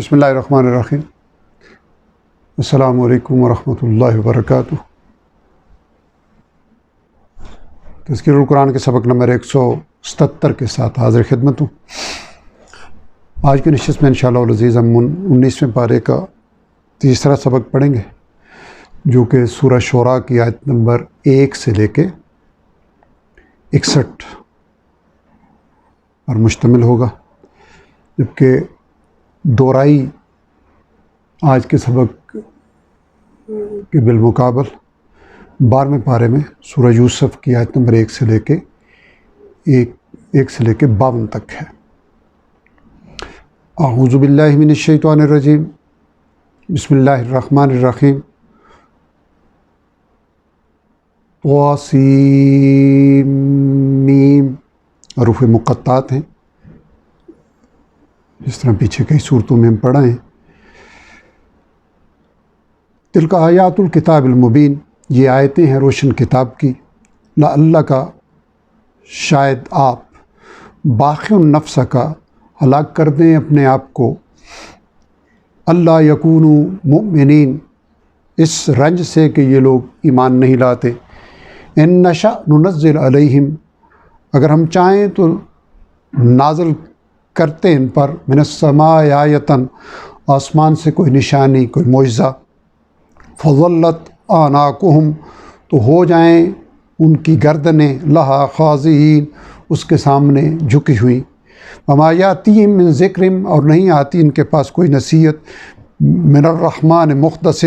بسم اللہ الرحمن الرحیم۔ السلام علیکم ورحمۃ اللہ وبرکاتہ۔ تذکیر القرآن کے سبق نمبر 177 کے ساتھ حاضر خدمت ہوں۔ آج کی نشست میں انشاءاللہ العزیز ہم 19ویں پارے کا تیسرا سبق پڑھیں گے، جو کہ سورہ شعراء کی آیت نمبر 1 سے لے کے 61 پر مشتمل ہوگا، جبکہ دورائی آج کے سبق کے بالمقابل 12ویں پارے میں سورہ یوسف کی آیت نمبر 1 سے لے کے 52 تک ہے۔ اعوذ باللہ من الشیطان الرجیم، بسم اللہ الرحمن الرحیم۔ طاسیم میم حروف مقطعات ہیں، جس طرح پیچھے کئی صورتوں میں ہم پڑھا ہیں۔ تلک آیات الکتاب المبین، یہ آیتیں ہیں روشن کتاب کی۔ لعلک کا شاید آپ باخع النفس کا ہلاک کر دیں اپنے آپ کو، اللہ یکونوا مؤمنین، اس رنج سے کہ یہ لوگ ایمان نہیں لاتے۔ ان نشأ ننزل علیہم، اگر ہم چاہیں تو نازل کرتے ان پر، من السماء آیۃً، آسمان سے کوئی نشانی، کوئی معجزہ، فظلت اعناقہم، تو ہو جائیں ان کی گردنیں، لہا خاضعین، اس کے سامنے جھکی ہوئی۔ وما یاتیہم من ذکر، اور نہیں آتی ان کے پاس کوئی نصیحت، من الرحمن محدث،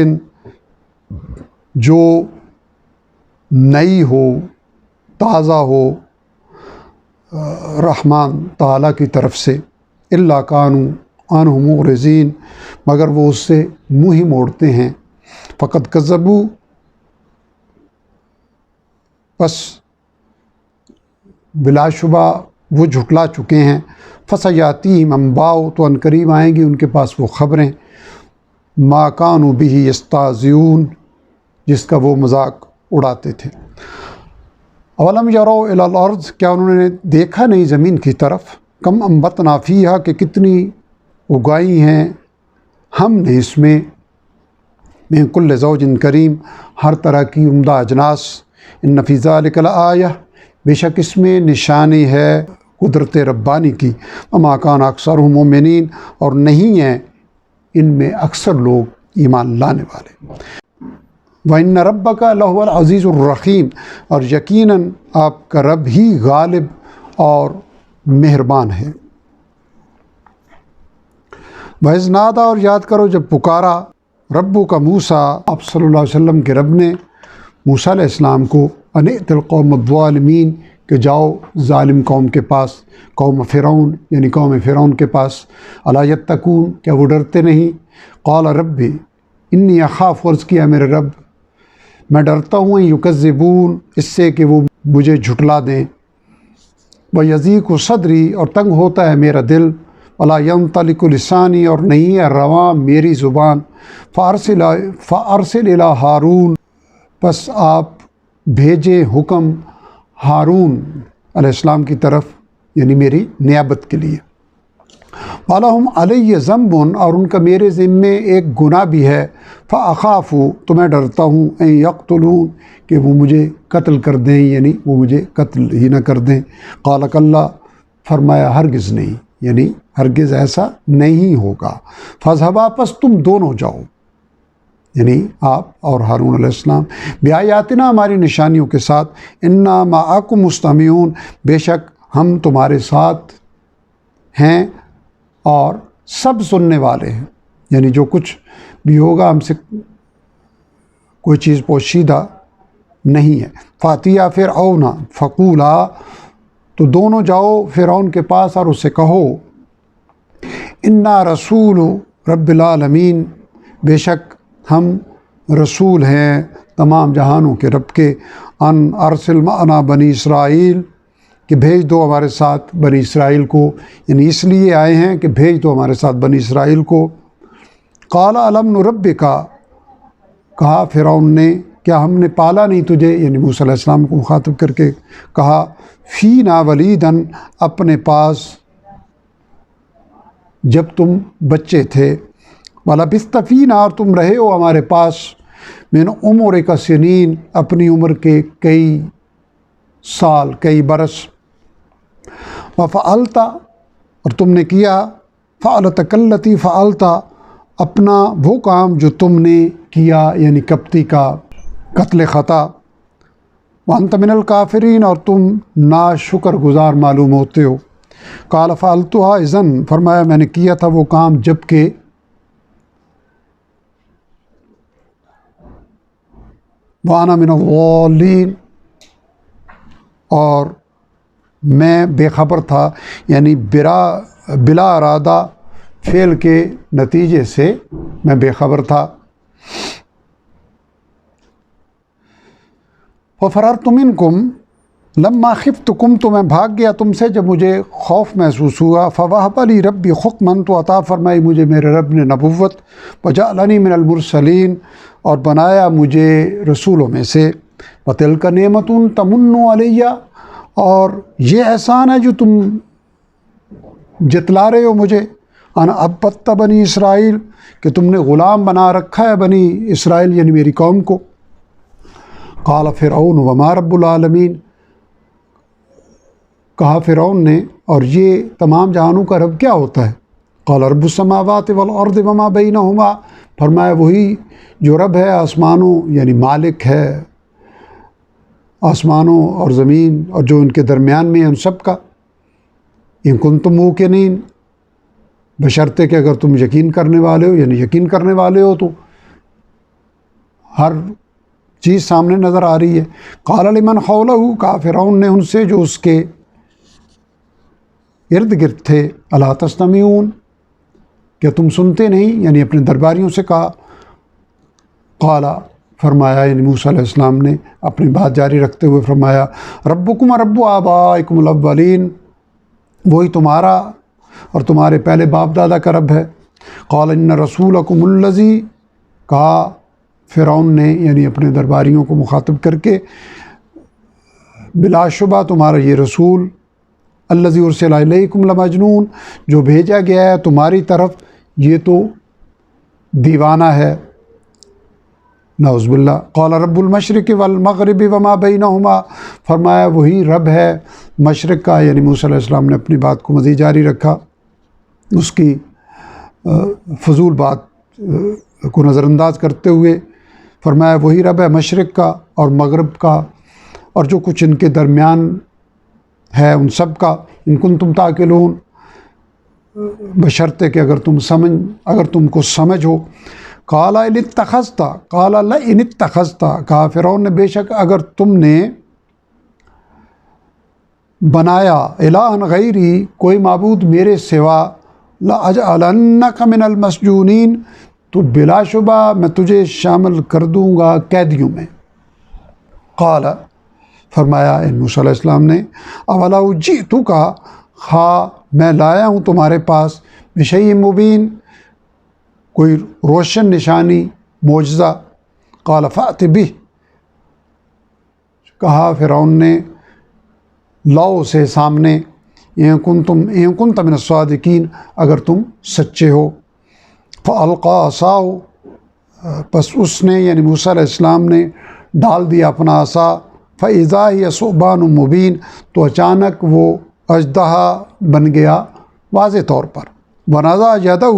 جو نئی ہو، تازہ ہو، رحمان تعالیٰ کی طرف سے، الا کانوا عنہ معرضین، مگر وہ اس سے منہ ہی موڑتے ہیں۔ فقد کذبوا، پس بلا شبہ وہ جھٹلا چکے ہیں۔ فسیاتیہم انباء، تو ان قریب آئیں گی ان کے پاس وہ خبریں، ما کانوا بہ یستہزئون، جس کا وہ مذاق اڑاتے تھے۔ اولم یروا الی الارض، کیا انہوں نے دیکھا نہیں زمین کی طرف، کم انبتنا فیہا، کہ کتنی اگائی ہیں ہم نے اس میں، من کل زوج کریم، ہر طرح کی عمدہ اجناس، ان فی ذلک لآیہ، بے شک اس میں نشانی ہے قدرت ربانی کی، وما کان اکثرهم مؤمنین، اور نہیں ہیں ان میں اکثر لوگ ایمان لانے والے۔ وَإِنَّ رَبَّكَ لَهُوَ الْعَزِيزُ الرَّحِيمُ، اور یقیناً آپ کا رب ہی غالب اور مہربان ہے۔ وَإِذْ نَادَىٰ، اور یاد کرو جب پکارا، ربک موسیٰ، آپ صلی اللہ علیہ وسلم کے رب نے موسیٰ علیہ السلام کو، ان ائت القوم الظالمین، کہ جاؤ ظالم قوم کے پاس، قوم فرعون یعنی قوم فرعون کے پاس، الا یتقون، کیا وہ ڈرتے نہیں؟ قال رب انی اخاف، عرض کیا میرے رب میں ڈرتا ہوں، یکذبون، اس سے کہ وہ مجھے جھٹلا دیں، ویضیق صدری، اور تنگ ہوتا ہے میرا دل، ولا ینطلق لسانی، اور نہیں ہے رواں میری زبان، فارسل الی ہارون، پس آپ بھیجیں حکم ہارون علیہ السلام کی طرف، یعنی میری نیابت کے لیے۔ وَلَهُمْ عَلَيَّ ذَنْبٌ، اور ان کا میرے ذمے ایک گناہ بھی ہے، فَأَخَافُ، تو میں ڈرتا ہوں، أَن يَقْتُلُونِ، کہ وہ مجھے قتل کر دیں، یعنی وہ مجھے قتل ہی نہ کر دیں۔ قَالَ كَلَّا، فرمایا ہرگز نہیں، یعنی ہرگز ایسا نہیں ہوگا۔ فَاذْهَبَا، پس تم دونوں جاؤ، یعنی آپ اور ہارون علیہ السلام، بِآیاتنا، ہماری نشانیوں کے ساتھ، اِنَّا مَعَکُم مُسْتَمِعُونَ، بے شک ہم تمہارے ساتھ ہیں اور سب سننے والے ہیں، یعنی جو کچھ بھی ہوگا ہم سے کوئی چیز پوشیدہ نہیں ہے۔ فاتیا فرعون فقولا، تو دونوں جاؤ فرعون کے پاس اور اسے کہو، انا رسول رب العالمین، بے شک ہم رسول ہیں تمام جہانوں کے رب کے، ان ارسل معنا بنی اسرائیل، کہ بھیج دو ہمارے ساتھ بنی اسرائیل کو، یعنی اس لیے آئے ہیں کہ بھیج دو ہمارے ساتھ بنی اسرائیل کو۔ قال الم نربک، کہا فرعون نے، کیا ہم نے پالا نہیں تجھے، یعنی موسیٰ علیہ السلام کو مخاطب کر کے کہا، فینا ولیدن، اپنے پاس جب تم بچے تھے، وَلَبِثْتَ فِينَا، اور تم رہے ہو ہمارے پاس، مِنْ عُمُرِكَ سِنِينَ، اپنی عمر کے کئی سال، کئی برس، وَفَعَلْتَ، اور تم نے کیا، فَعَلَتَكَ الَّتِي فَعَلْتَ، اپنا وہ کام جو تم نے کیا، یعنی کپتی کا قتل خطا، وَأَنْتَ مِنَ الْكَافِرِينَ، اور تم ناشکر گزار معلوم ہوتے ہو۔ قَالَ فَعَلْتُهَا إِذًا، فرمایا میں نے کیا تھا وہ کام جب کہ وَأَنَا مِنَ الضَّالِّينَ، اور میں بے خبر تھا، یعنی بلا ارادہ فعل کے نتیجے سے میں بے خبر تھا۔ وَفَرَرْتُ مِنْكُمْ لَمَّا خِفْتُكُمْ، تو میں بھاگ گیا تم سے جب مجھے خوف محسوس ہوا۔ فَوَهَبَ لِي رَبِّي حُکْمًا، تو عطا فرمائی مجھے میرے رب نے نبوت، وَجَعَلَنِي مِنَ الْمُرْسَلِينَ، اور بنایا مجھے رسولوں میں سے۔ وَتِلْكَ نِعْمَةٌ تَمُنُّ عَلَيَّ، اور یہ احسان ہے جو تم جتلا رہے ہو مجھے، اَنْ عَبَّدتَّ بنی اسرائیل، کہ تم نے غلام بنا رکھا ہے بنی اسرائیل، یعنی میری قوم کو۔ قال فرعون وما رب العالمین، کہا فرعون نے، اور یہ تمام جہانوں کا رب کیا ہوتا ہے؟ قال رب السماوات والارض وما بینہما، فرمایا وہی جو رب ہے آسمانوں، یعنی مالک ہے آسمانوں اور زمین اور جو ان کے درمیان میں ہے ان سب کا۔ ان کنتم موقنین، بشرطے کہ اگر تم یقین کرنے والے ہو، یعنی یقین کرنے والے ہو تو ہر چیز سامنے نظر آ رہی ہے۔ قال لمن حولہ، کہا فرعون نے ان سے جو اس کے ارد گرد تھے، الا تستمعون، کہ تم سنتے نہیں، یعنی اپنے درباریوں سے کہا۔ قال، فرمایا یعنی موسیٰ علیہ السلام نے اپنی بات جاری رکھتے ہوئے فرمایا، ربکم رب آبائکم الاولین، وہی تمہارا اور تمہارے پہلے باپ دادا کا رب ہے۔ قال ان رسولکم الذی، کہا فرعون نے یعنی اپنے درباریوں کو مخاطب کر کے، بلا شبہ تمہارا یہ رسول، الذی ارسل الیکم لمجنون، جو بھیجا گیا ہے تمہاری طرف یہ تو دیوانہ ہے، نعوذ باللہ۔ قال رب المشرق والمغرب وما بینہما، فرمایا وہی رب ہے مشرق کا، یعنی موسیٰ علیہ السلام نے اپنی بات کو مزید جاری رکھا، اس کی فضول بات کو نظر انداز کرتے ہوئے فرمایا وہی رب ہے مشرق کا اور مغرب کا اور جو کچھ ان کے درمیان ہے ان سب کا، ان کنتم تعقلون، بشرطے کہ اگر تم کو سمجھ ہو۔ قال ان اتخذت، قال لئن اتخذت، کہا فرعون نے بے شک اگر تم نے بنایا الہًا غیری، کوئی معبود میرے سوا، لأجعلنک من المسجونین، تو بلا شبہ میں تجھے شامل کر دوں گا قیدیوں میں۔ قال، فرمایا موسیٰ علیہ السلام نے، اولو جئتک، ہاں میں لایا ہوں تمہارے پاس، بشیء مبین، کوئی روشن نشانی معجزہ۔ قال فأت بہ، کہا فرعون نے لاؤ اسے سامنے، ان کنت من الصادقین، اگر تم سچے ہو۔ فالقی عصاہ، پس اس نے یعنی موسیٰ علیہ السلام نے ڈال دیا اپنا عصا، فاذا ہی ثعبان مبین، تو اچانک وہ اژدہا بن گیا واضح طور پر۔ ونزع یدہ،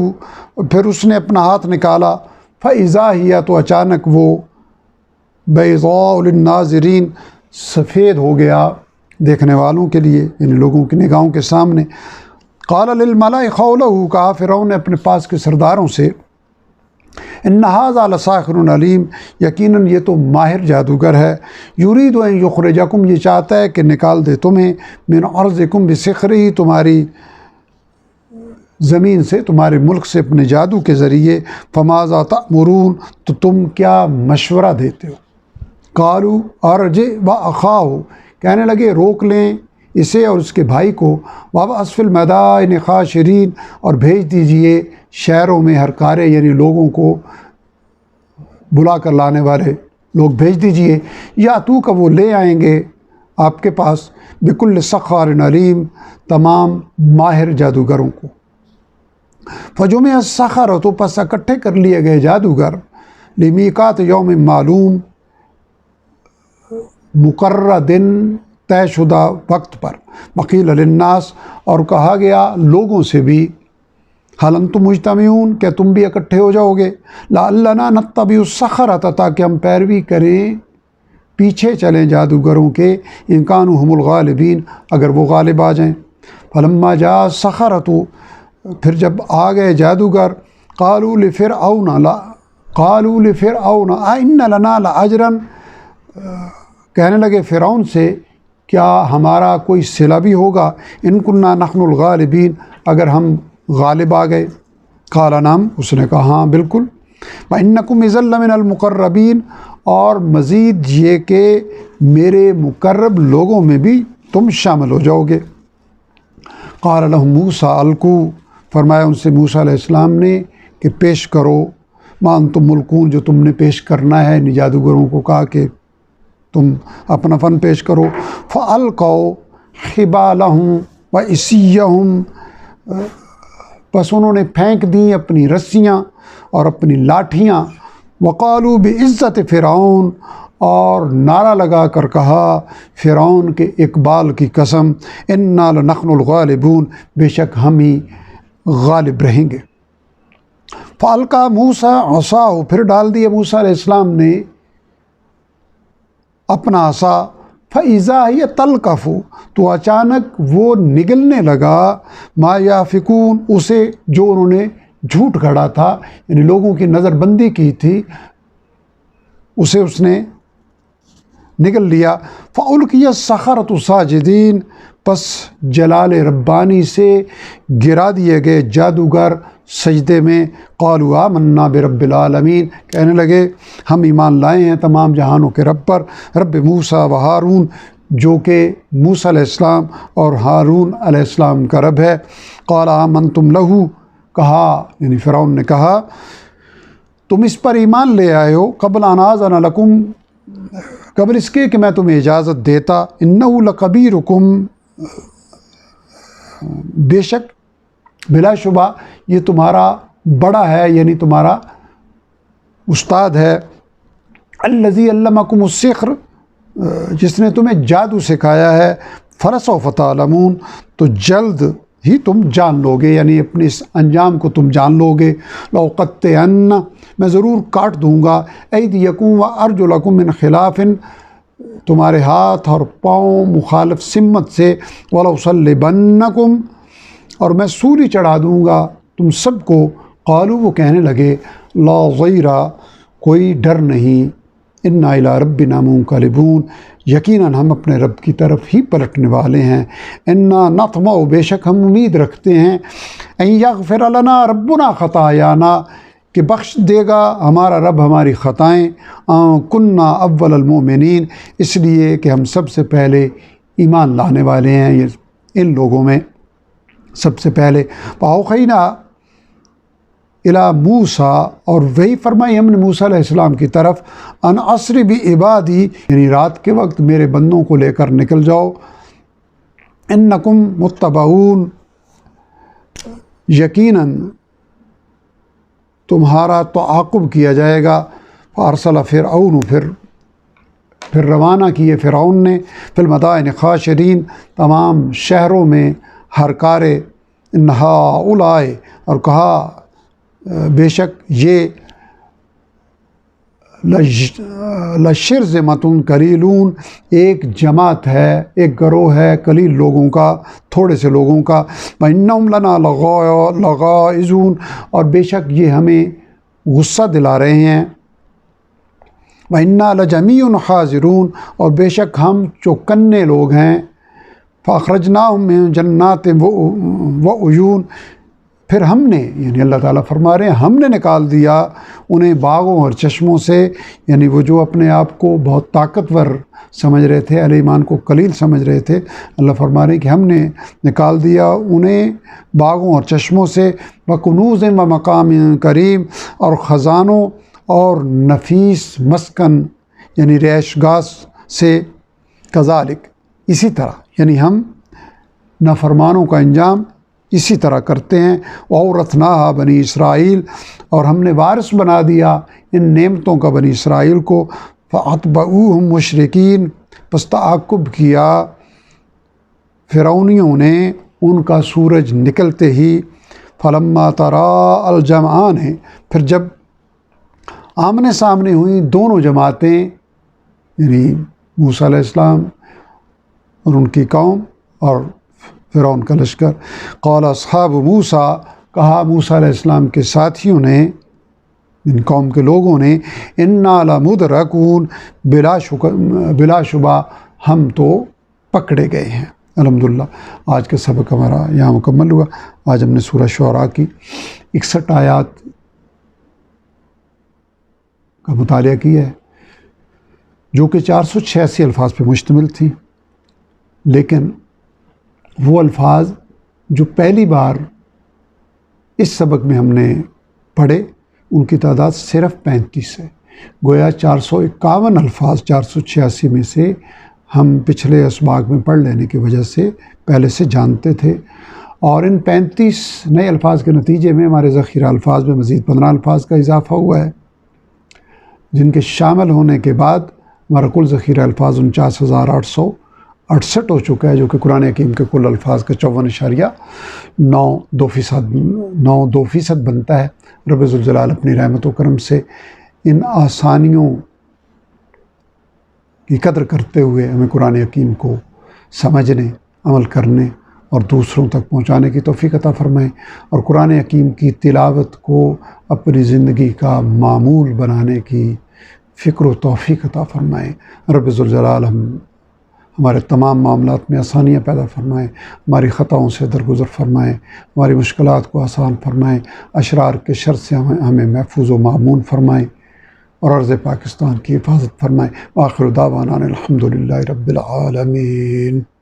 پھر اس نے اپنا ہاتھ نکالا، فاذا ہی، تو اچانک وہ بیضاء للناظرین، سفید ہو گیا دیکھنے والوں کے لیے، یعنی لوگوں کی نگاہوں کے سامنے۔ قال للملأ حولہ، کہا فرعون نے اپنے پاس کے سرداروں سے، ان ھذا لساحر علیم، یقیناً یہ تو ماہر جادوگر ہے، یرید ان یخرجکم، یہ چاہتا ہے کہ نکال دے تمہیں، من ارضکم بسحرہ، تمہاری زمین سے، تمہارے ملک سے اپنے جادو کے ذریعے۔ فماذا تأمرون، تو تم کیا مشورہ دیتے ہو؟ قالوا ارجع واخاہ، کہنے لگے روک لیں اسے اور اس کے بھائی کو، وابعث فی المدائن حاشرین، اور بھیج دیجئے شہروں میں ہرکارے، یعنی لوگوں کو بلا کر لانے والے لوگ بھیج دیجئے، یا تو کا وہ لے آئیں گے آپ کے پاس، بکل سحار علیم، تمام ماہر جادوگروں کو۔ فجمع السحرۃ، پس اکٹھے کر لیے گئے جادوگر، لمیقات یوم معلوم، مقررہ دن طے شدہ وقت پر، وقیل للناس، اور کہا گیا لوگوں سے بھی، هل انتم مجتمعون، کیا تم بھی اکٹھے ہو جاؤ گے، لعلنا نتبع السحرۃ، تاکہ ہم پیروی کریں، پیچھے چلیں جادوگروں کے، ان کانوا هم الغالبین، اگر وہ غالب آ جائیں۔ فلما جاء السحرۃ، پھر جب آ گئے جادوگر، قالوا لفرعون ائن لنا لاجرا، کہنے لگے فرعون سے کیا ہمارا کوئی صلہ بھی ہوگا، ان کننا نحن الغالبین، اگر ہم غالب آ گئے۔ قال نعم، اس نے کہا ہاں بالکل۔ وانکم اذا لمن المقربین، اور مزید یہ کہ میرے مقرب لوگوں میں بھی تم شامل ہو جاؤ گے۔ قال لهم موسیٰ القوا، فرمایا ان سے موسیٰ علیہ السلام نے کہ پیش کرو، ما انتم ملقون، جو تم نے پیش کرنا ہے، جادوگروں کو کہا کہ تم اپنا فن پیش کرو۔ فالقوا حبالهم وعصیهم، بس انہوں نے پھینک دیں اپنی رسیاں اور اپنی لاٹھیاں، وقالوا بعزت فرعون، اور نعرہ لگا کر کہا فرعون کے اقبال کی قسم، انا لنحن الغالبون، بے شک ہم ہی غالب رہیں گے۔ فالقى موسیٰ عصاہ، پھر ڈال دیا موسیٰ علیہ السلام نے اپنا عصا، فإذا هي تلقف، تو اچانک وہ نگلنے لگا، ما یافکون، اسے جو انہوں نے جھوٹ گھڑا تھا، یعنی لوگوں کی نظر بندی کی تھی، اسے اس نے نگل لیا۔ فألقی السحرۃ ساجدین، پس جلال ربانی سے گرا دیے گئے جادوگر سجدے میں۔ قالوا آمنا برب العالمین، کہنے لگے ہم ایمان لائے ہیں تمام جہانوں کے رب پر، رب موسیٰ و ہارون، جو کہ موسیٰ علیہ السلام اور ہارون علیہ السلام کا رب ہے۔ قال آمنتم لہ، کہا یعنی فرعون نے کہا تم اس پر ایمان لے آئے ہو، قبل ان آذن لکم، قبل اس کے کہ میں تمہیں اجازت دیتا، انہ لکبیرکم، بے شک بلا شبہ یہ تمہارا بڑا ہے، یعنی تمہارا استاد ہے، الذی علمکم السحر، جس نے تمہیں جادو سکھایا ہے، فلسوف تعلمون، تو جلد ہی تم جان لو گے، یعنی اپنے اس انجام کو تم جان لو گے۔ لأقطعن، میں ضرور کاٹ دوں گا، ایدیکم وارجلکم من خلاف، تمہارے ہاتھ اور پاؤں مخالف سمت سے، ولأصلبنکم، اور میں سولی چڑھا دوں گا تم سب کو۔ قالوا، وہ کہنے لگے، لا ضیر، کوئی ڈر نہیں، انا الی ربنا منقلبون، یقیناً ہم اپنے رب کی طرف ہی پلٹنے والے ہیں۔ انا نطمع، بے شک ہم امید رکھتے ہیں، ان یغفر لنا ربنا خطایانا، کہ بخش دے گا ہمارا رب ہماری خطائیں، کننا اول المؤمنین، اس لیے کہ ہم سب سے پہلے ایمان لانے والے ہیں، یہ ان لوگوں میں سب سے پہلے۔ فأوحینا الی موسیٰ، اور وہی فرمائی ہم نے موسیٰ علیہ السلام کی طرف، ان اسر بعبادی، یعنی رات کے وقت میرے بندوں کو لے کر نکل جاؤ، انکم متبعون، یقیناً تمہارا تعاقب کیا جائے گا۔ فارسل فرعون، پھر روانہ کیے فرعون نے، فی المدائن خاشرین، تمام شہروں میں ہرکارے، ان ہؤلاء، اور کہا بے شک یہ لشرذمۃ قلیلون، ایک جماعت ہے، ایک گروہ ہے قلیل لوگوں کا، تھوڑے سے لوگوں کا، وانہم لنا لغائظون، اور بے شک یہ ہمیں غصہ دلا رہے ہیں، وانا لجمیع حاضرون، اور بے شک ہم چوکنے لوگ ہیں، فاخرجناہم من جنات وعیون، پھر ہم نے، یعنی اللہ تعالیٰ فرما رہے ہیں ہم نے نکال دیا انہیں باغوں اور چشموں سے، یعنی وہ جو اپنے آپ کو بہت طاقتور سمجھ رہے تھے، اہل ایمان کو قلیل سمجھ رہے تھے، اللہ فرما رہے ہیں کہ ہم نے نکال دیا انہیں باغوں اور چشموں سے، وکنوز ومقام کریم، اور خزانوں اور نفیس مسکن یعنی رہائش گاہ سے، کذالک، اسی طرح، یعنی ہم نافرمانوں کا انجام اسی طرح کرتے ہیں۔ وَأَوْرَثْنَاهَا بنی اسرائیل، اور ہم نے وارث بنا دیا ان نعمتوں کا بنی اسرائیل کو۔ فَأَتْبَعُوهُمْ مُشْرِكِينَ، پس تعاقب کیا فرعونیوں نے ان کا سورج نکلتے ہی۔ فَلَمَّا تَرَاءَ الْجَمْعَانِ، پھر جب آمنے سامنے ہوئیں دونوں جماعتیں، یعنی موسیٰ علیہ السلام اور ان کی قوم اور فرعون کا لشکر، قال اصحاب موسیٰ، کہا موسیٰ علیہ السلام کے ساتھیوں نے، ان قوم کے لوگوں نے، انا لمدرکون، بلا شبہ ہم تو پکڑے گئے ہیں۔ الحمدللہ آج کا سبق ہمارا یہاں مکمل ہوا۔ آج ہم نے سورہ شعراء کی 61 آیات کا مطالعہ کیا ہے، جو کہ 486 الفاظ پہ مشتمل تھی، لیکن وہ الفاظ جو پہلی بار اس سبق میں ہم نے پڑھے ان کی تعداد صرف 35 ہے۔ گویا 451 الفاظ 486 میں سے ہم پچھلے اسباق میں پڑھ لینے کی وجہ سے پہلے سے جانتے تھے، اور ان 35 نئے الفاظ کے نتیجے میں ہمارے ذخیرہ الفاظ میں مزید 15 الفاظ کا اضافہ ہوا ہے، جن کے شامل ہونے کے بعد ہمارا کل ذخیرہ الفاظ 49,868 ہو چکا ہے، جو کہ قرآن حکیم کے کل الفاظ کا 54.92% بنتا ہے۔ رب ذوالجلال اپنی رحمت و کرم سے ان آسانیوں کی قدر کرتے ہوئے ہمیں قرآن حکیم کو سمجھنے، عمل کرنے اور دوسروں تک پہنچانے کی توفیق عطا فرمائیں، اور قرآن حکیم کی تلاوت کو اپنی زندگی کا معمول بنانے کی فکر و توفیق عطا فرمائیں۔ رب ذوالجلال ہمارے تمام معاملات میں آسانیاں پیدا فرمائیں، ہماری خطاؤں سے درگزر فرمائیں، ہماری مشکلات کو آسان فرمائیں، اشرار کے شر سے ہمیں محفوظ و معمون فرمائیں، اور ارض پاکستان کی حفاظت فرمائیں۔ وآخر دعوانا الحمدللہ رب العالمین۔